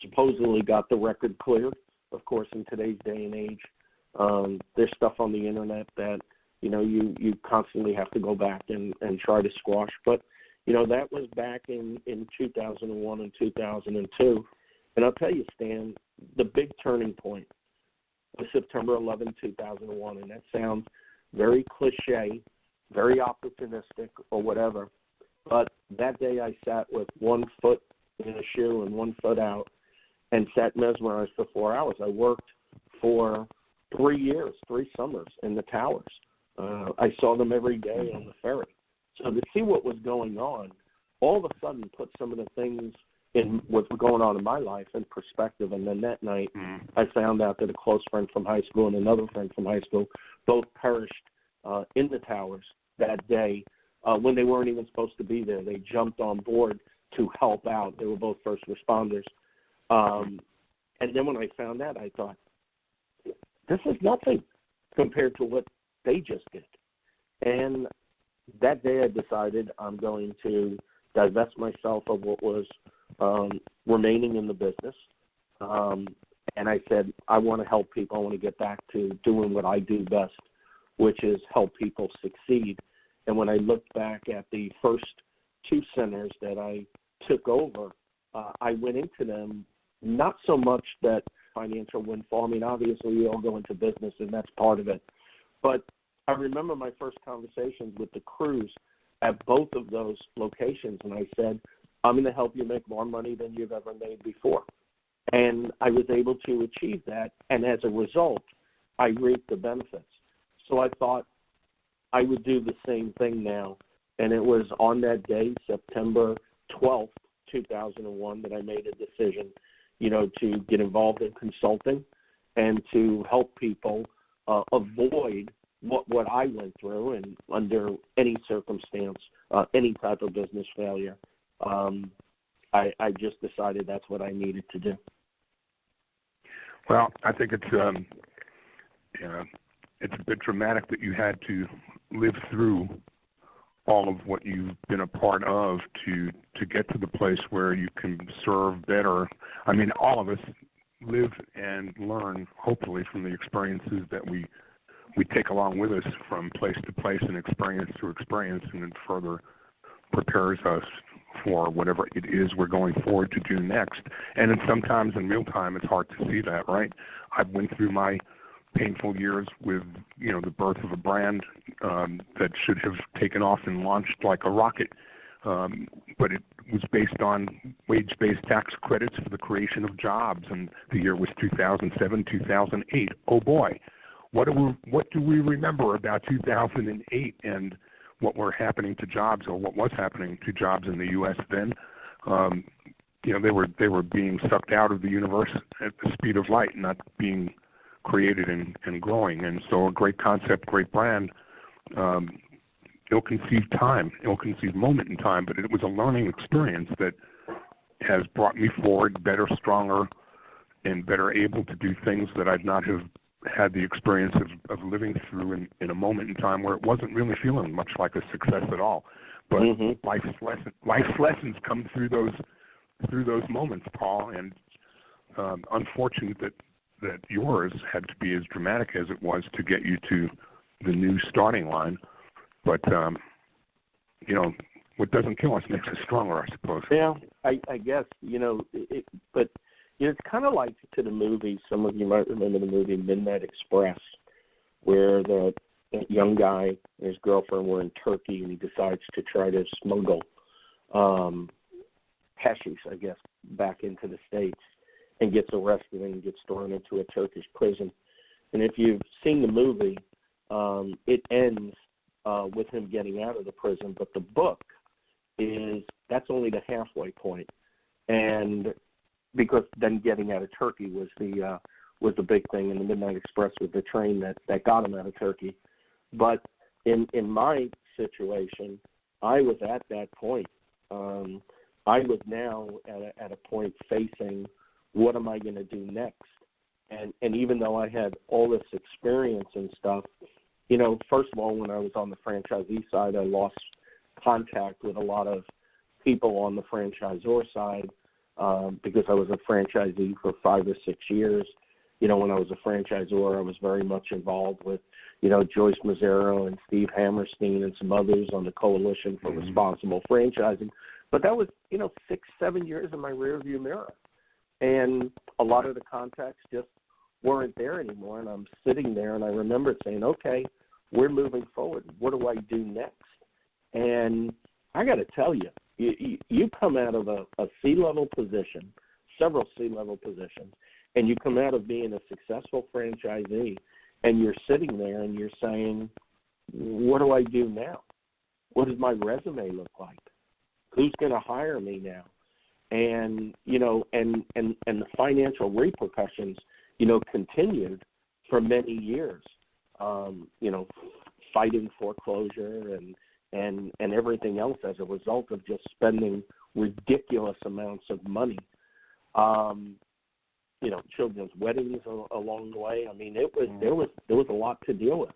[SPEAKER 3] supposedly got the record cleared. Of course, in today's day and age, there's stuff on the internet that you constantly have to go back and try to squash. But that was back in 2001 and 2002. And I'll tell you, Stan, the big turning point was September 11, 2001. And that sounds very cliche, very opportunistic or whatever. But that day I sat with one foot in a shoe and one foot out and sat mesmerized for 4 hours. I worked for 3 years, 3 summers in the towers. I saw them every day on the ferry. So to see what was going on, all of a sudden put some of the things in what's going on in my life in perspective. And then that night, I found out that a close friend from high school and another friend from high school both perished in the towers that day when they weren't even supposed to be there. They jumped on board to help out. They were both first responders. And then when I found that, I thought, this is nothing compared to what they just did. And that day I decided I'm going to divest myself of what was remaining in the business. And I said, I want to help people. I want to get back to doing what I do best, which is help people succeed. And when I looked back at the first 2 centers that I took over, I went into them not so much that financial windfall. I mean, obviously we all go into business and that's part of it. But I remember my first conversations with the crews at both of those locations, and I said, I'm going to help you make more money than you've ever made before. And I was able to achieve that, and as a result, I reaped the benefits. So I thought I would do the same thing now, and it was on that day, September 12th, 2001, that I made a decision, to get involved in consulting and to help people avoid what I went through, and under any circumstance, any type of business failure. I just decided that's what I needed to do.
[SPEAKER 4] Well, I think it's a bit dramatic that you had to live through all of what you've been a part of to get to the place where you can serve better. I mean, all of us live and learn, hopefully, from the experiences that we take along with us from place to place and experience to experience, and it further prepares us for whatever it is we're going forward to do next. And then sometimes in real time, it's hard to see that, right? I went through my painful years with, the birth of a brand that should have taken off and launched like a rocket. But it was based on wage-based tax credits for the creation of jobs, and the year was 2007, 2008. Oh boy, what do we remember about 2008 and what were happening to jobs, or what was happening to jobs in the U.S. then? They were being sucked out of the universe at the speed of light, not being created and growing. And so, a great concept, great brand. Ill-conceived moment in time, but it was a learning experience that has brought me forward better, stronger, and better able to do things that I'd not have had the experience of living through in a moment in time where it wasn't really feeling much like a success at all. But life's lessons come through those moments, Paul, and unfortunate that yours had to be as dramatic as it was to get you to the new starting line. But, what doesn't kill us makes us stronger, I suppose.
[SPEAKER 3] Yeah, I guess, but it's kind of like to the movie, some of you might remember the movie Midnight Express, where the young guy and his girlfriend were in Turkey, and he decides to try to smuggle hashish, I guess, back into the States, and gets arrested and gets thrown into a Turkish prison. And if you've seen the movie, it ends with him getting out of the prison, but the book that's only the halfway point, and because then getting out of Turkey was the big thing, and the Midnight Express was the train that got him out of Turkey. But in my situation, I was at that point. I was now at a point facing, what am I going to do next? And even though I had all this experience and stuff, first of all, when I was on the franchisee side, I lost contact with a lot of people on the franchisor side because I was a franchisee for 5 or 6 years. When I was a franchisor, I was very much involved with, Joyce Mazzaro and Steve Hammerstein and some others on the Coalition for Responsible Franchising. But that was, 6-7 years in my rearview mirror. And a lot of the contacts just weren't there anymore, and I'm sitting there, and I remember saying, okay, we're moving forward. What do I do next? And I got to tell you, you come out of a C-level position, several C-level positions, and you come out of being a successful franchisee, and you're sitting there and you're saying, what do I do now? What does my resume look like? Who's going to hire me now? And, and the financial repercussions, continued for many years, fighting foreclosure and everything else as a result of just spending ridiculous amounts of money. Children's weddings along the way. I mean, there was a lot to deal with.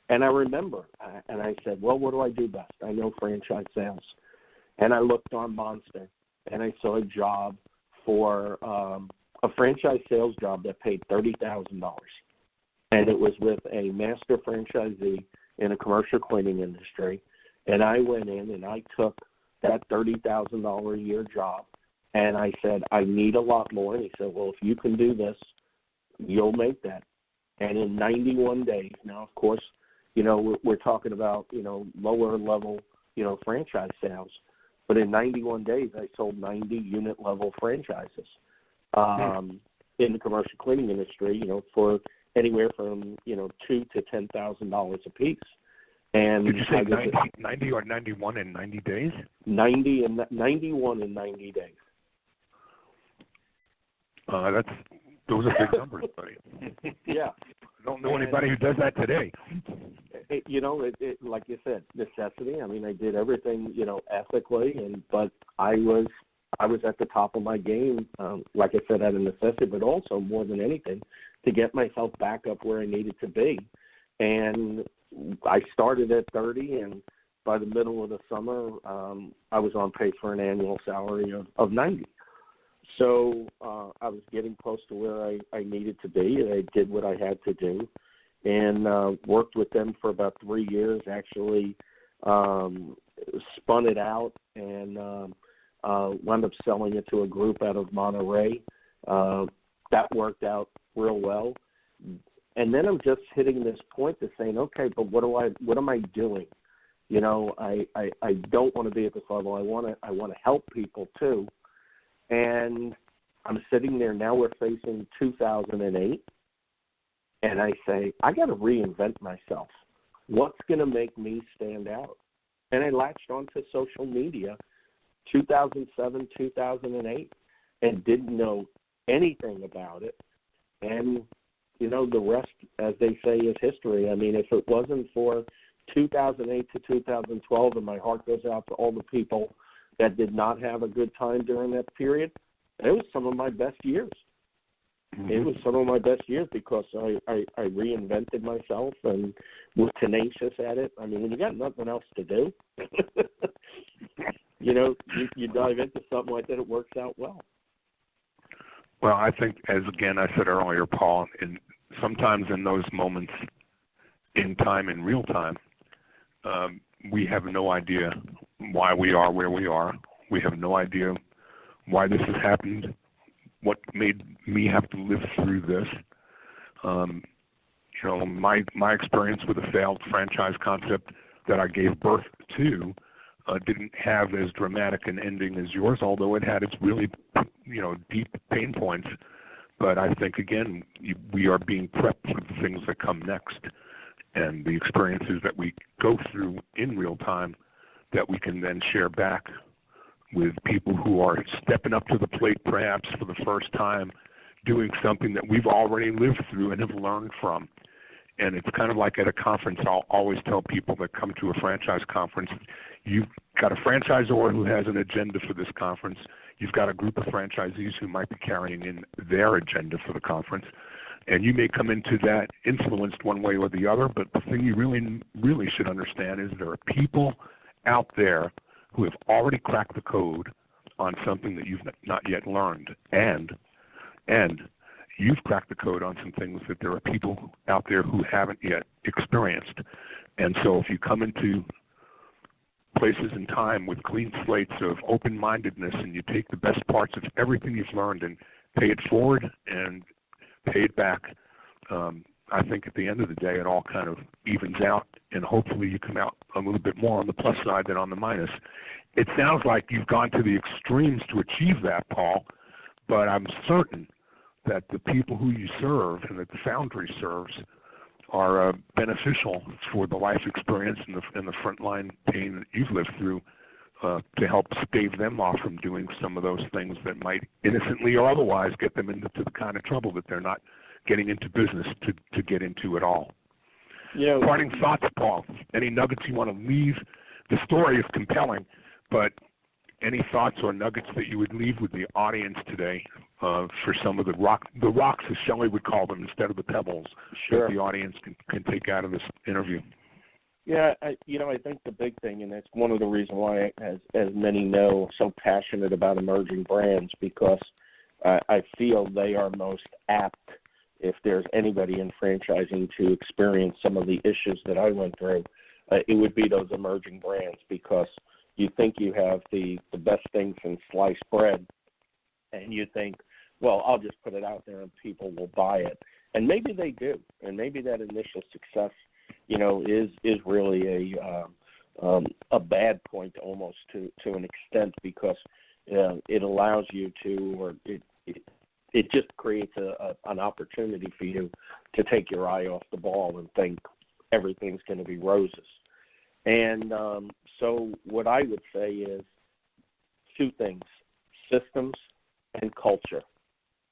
[SPEAKER 3] And I remember, and I said, well, what do I do best? I know franchise sales. And I looked on Monster, and I saw a job for a franchise sales job that paid $30,000. And it was with a master franchisee in a commercial cleaning industry. And I went in and I took that $30,000 a year job, and I said, I need a lot more. And he said, well, if you can do this, you'll make that. And in 91 days, now, of course, we're talking about, lower level, franchise sales. But in 91 days, I sold 90 unit level franchises in the commercial cleaning industry, for anywhere from, $2,000 to $10,000 a piece. And
[SPEAKER 4] did you say 90 or 91 in 90 days?
[SPEAKER 3] 91 in 90 days.
[SPEAKER 4] Those are big numbers, buddy.
[SPEAKER 3] Yeah.
[SPEAKER 4] I don't know anybody who does that today.
[SPEAKER 3] It like you said, necessity. I mean, I did everything, ethically, but I was at the top of my game, like I said, out of necessity, but also more than anything, to get myself back up where I needed to be. And I started at 30, and by the middle of the summer, I was on pace for an annual salary of 90. So I was getting close to where I needed to be, and I did what I had to do, and worked with them for about 3 years, actually spun it out, and wound up selling it to a group out of Monterey. That worked out real well. And then I'm just hitting this point to saying, okay, but what am I doing? You know, I don't want to be at this level. I want to help people too. And I'm sitting there now. We're facing 2008, and I say, I got to reinvent myself. What's going to make me stand out? And I latched onto social media 2007, 2008, and didn't know anything about it. And, you know, the rest, as they say, is history. I mean, if it wasn't for 2008 to 2012, and my heart goes out to all the people that did not have a good time during that period, it was some of my best years. Mm-hmm. It was some of my best years because I reinvented myself and was tenacious at it. I mean, when you got nothing else to do, you know, you dive into something like that, it works out well.
[SPEAKER 4] Well, I think, as again I said earlier, Paul, sometimes in those moments in time, in real time, we have no idea why we are where we are. We have no idea why this has happened, what made me have to live through this. You know, my experience with a failed franchise concept that I gave birth to didn't have as dramatic an ending as yours, although it had its really, you know, deep pain points. But I think, again, we are being prepped for the things that come next and the experiences that we go through in real time that we can then share back with people who are stepping up to the plate perhaps for the first time, doing something that we've already lived through and have learned from. And it's kind of like at a conference, I'll always tell people that come to a franchise conference, you've got a franchisor who has an agenda for this conference. You've got a group of franchisees who might be carrying in their agenda for the conference. And you may come into that influenced one way or the other, but the thing you really should understand is there are people out there who have already cracked the code on something that you've not yet learned. And you've cracked the code on some things that there are people out there who haven't yet experienced. And so if you come into places in time with clean slates of open-mindedness and you take the best parts of everything you've learned and pay it forward and pay it back, I think at the end of the day it all kind of evens out, and hopefully you come out a little bit more on the plus side than on the minus. It sounds like you've gone to the extremes to achieve that, Paul, but I'm certain that the people who you serve and that the Foundry serves are beneficial for the life experience and the frontline pain that you've lived through to help stave them off from doing some of those things that might innocently or otherwise get them into the kind of trouble that they're not getting into business to get into at all.
[SPEAKER 3] Yeah.
[SPEAKER 4] Parting thoughts, Paul. Any nuggets you want to leave? The story is compelling, but any thoughts or nuggets that you would leave with the audience today for some of the rocks, as Shelley would call them, instead of the pebbles,
[SPEAKER 3] sure,
[SPEAKER 4] that the audience can take out of this interview?
[SPEAKER 3] Yeah, I think the big thing, and that's one of the reasons why, as many know, I'm so passionate about emerging brands, because I feel they are most apt, if there's anybody in franchising, to experience some of the issues that I went through. It would be those emerging brands, because you think you have the best things in sliced bread, and you think, well, I'll just put it out there and people will buy it. And maybe they do, and maybe that initial success, you know, is really a bad point almost to an extent, because it allows you to, or it just creates an opportunity for you to take your eye off the ball and think everything's going to be roses. And so what I would say is two things: systems and culture.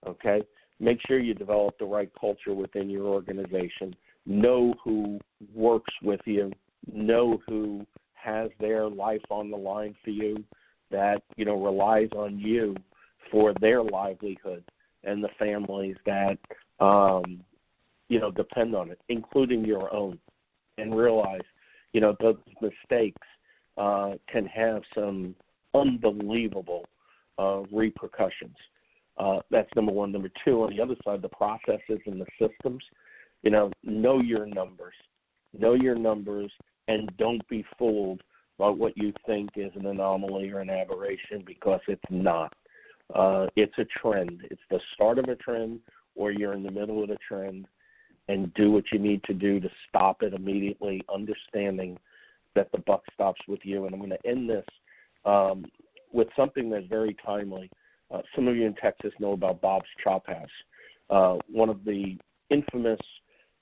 [SPEAKER 3] Okay? Make sure you develop the right culture within your organization. Know who works with you. Know who has their life on the line for you, that, you know, relies on you for their livelihood, and the families that, you know, depend on it, including your own. And realize, you know, those mistakes can have some unbelievable repercussions. That's number one. Number two, on the other side, the processes and the systems. You know your numbers. Know your numbers, and don't be fooled by what you think is an anomaly or an aberration, because it's not. It's a trend. It's the start of a trend, or you're in the middle of the trend. and do what you need to do to stop it immediately, understanding that the buck stops with you. And I'm going to end this with something that's very timely. Some of you in Texas know about Bob's Chop House, one of the infamous,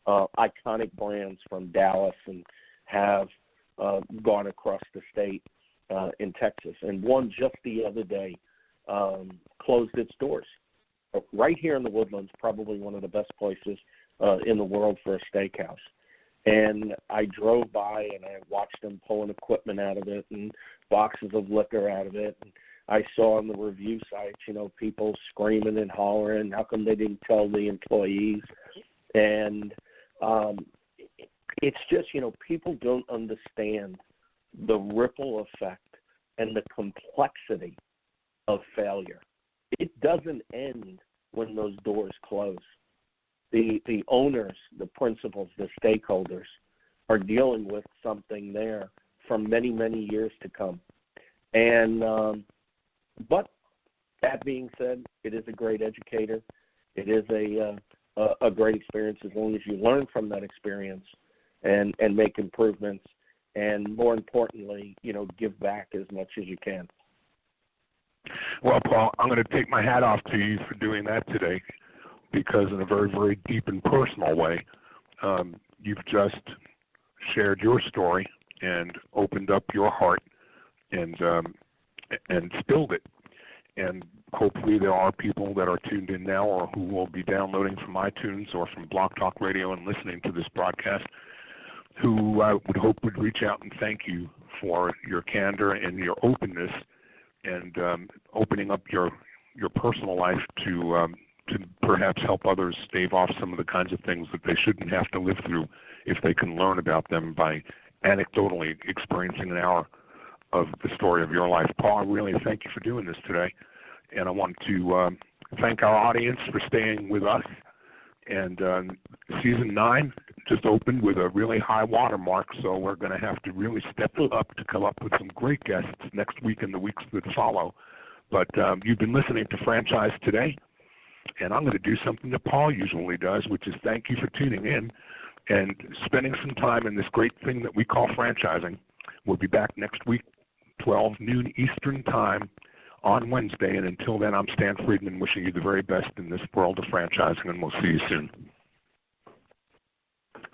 [SPEAKER 3] iconic brands from Dallas, and have gone across the state in Texas. And one just the other day closed its doors. Right here in the Woodlands, probably one of the best places in the world for a steakhouse. And I drove by and I watched them pulling equipment out of it and boxes of liquor out of it. And I saw on the review sites, people screaming and hollering, how come they didn't tell the employees? And it's just, people don't understand the ripple effect and the complexity of failure. It doesn't end when those doors close. The owners, the principals, the stakeholders are dealing with something there for many, many years to come. And but that being said, it is a great educator. It is a great experience as long as you learn from that experience and make improvements, and more importantly, give back as much as you can.
[SPEAKER 4] Well, Paul, I'm going to take my hat off to you for doing that today, because in a very, very deep and personal way, you've just shared your story and opened up your heart and spilled it. And hopefully there are people that are tuned in now, or who will be downloading from iTunes or from Blog Talk Radio and listening to this broadcast, who I would hope would reach out and thank you for your candor and your openness, and opening up your personal life to perhaps help others stave off some of the kinds of things that they shouldn't have to live through if they can learn about them by anecdotally experiencing an hour of the story of your life. Paul, I really thank you for doing this today, and I want to thank our audience for staying with us. And season 9 just opened with a really high watermark, so we're going to have to really step up to come up with some great guests next week and the weeks that follow. But you've been listening to Franchise Today, and I'm going to do something that Paul usually does, which is thank you for tuning in and spending some time in this great thing that we call franchising. We'll be back next week, 12 noon Eastern Time on Wednesday. And until then, I'm Stan Friedman, wishing you the very best in this world of franchising, and we'll see you soon.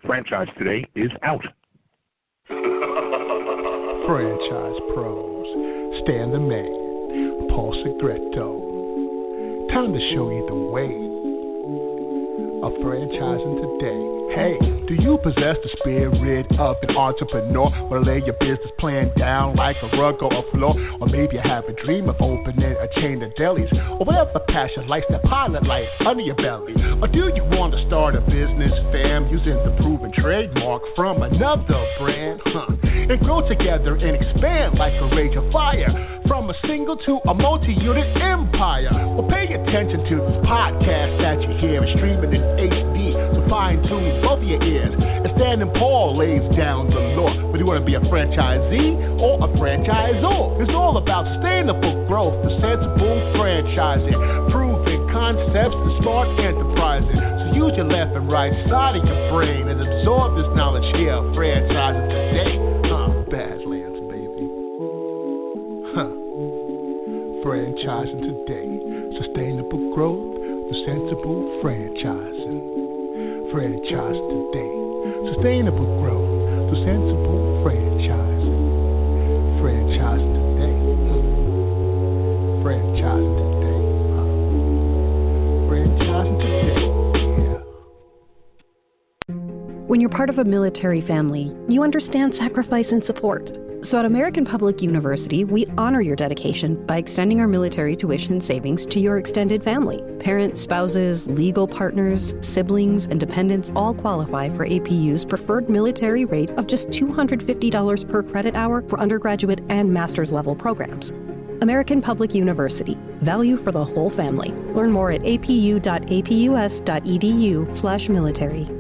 [SPEAKER 4] Franchise Today is out.
[SPEAKER 2] Franchise Pros, Stan the Man, Paul Segreto. Time to show you the way of franchising today. Hey, do you possess the spirit of an entrepreneur? Wanna lay your business plan down like a rug or a floor? Or maybe you have a dream of opening a chain of delis, or whatever passion lights that pilot light under your belly. Or do you want to start a business, fam, using the proven trademark from another brand? And grow together and expand like a rage of fire, from a single to a multi-unit empire. Well, pay attention to this podcast that you hear and streaming in HD, so fine-tune both of your ears. And Stan and Paul lays down the law. Whether you want to be a franchisee or a franchisor, it's all about sustainable growth, the sensible franchising, proven concepts, the smart enterprising. So use your left and right side of your brain and absorb this knowledge here. Franchising today, Badlands, baby. Franchising today, sustainable growth, the sensible franchising. Franchise today, sustainable growth, the sensible franchising. Franchise today, franchising today, franchising today, yeah.
[SPEAKER 5] When you're part of a military family, you understand sacrifice and support. So at American Public University, we honor your dedication by extending our military tuition savings to your extended family. Parents, spouses, legal partners, siblings, and dependents all qualify for APU's preferred military rate of just $250 per credit hour for undergraduate and master's level programs. American Public University. Value for the whole family. Learn more at apu.apus.edu/military.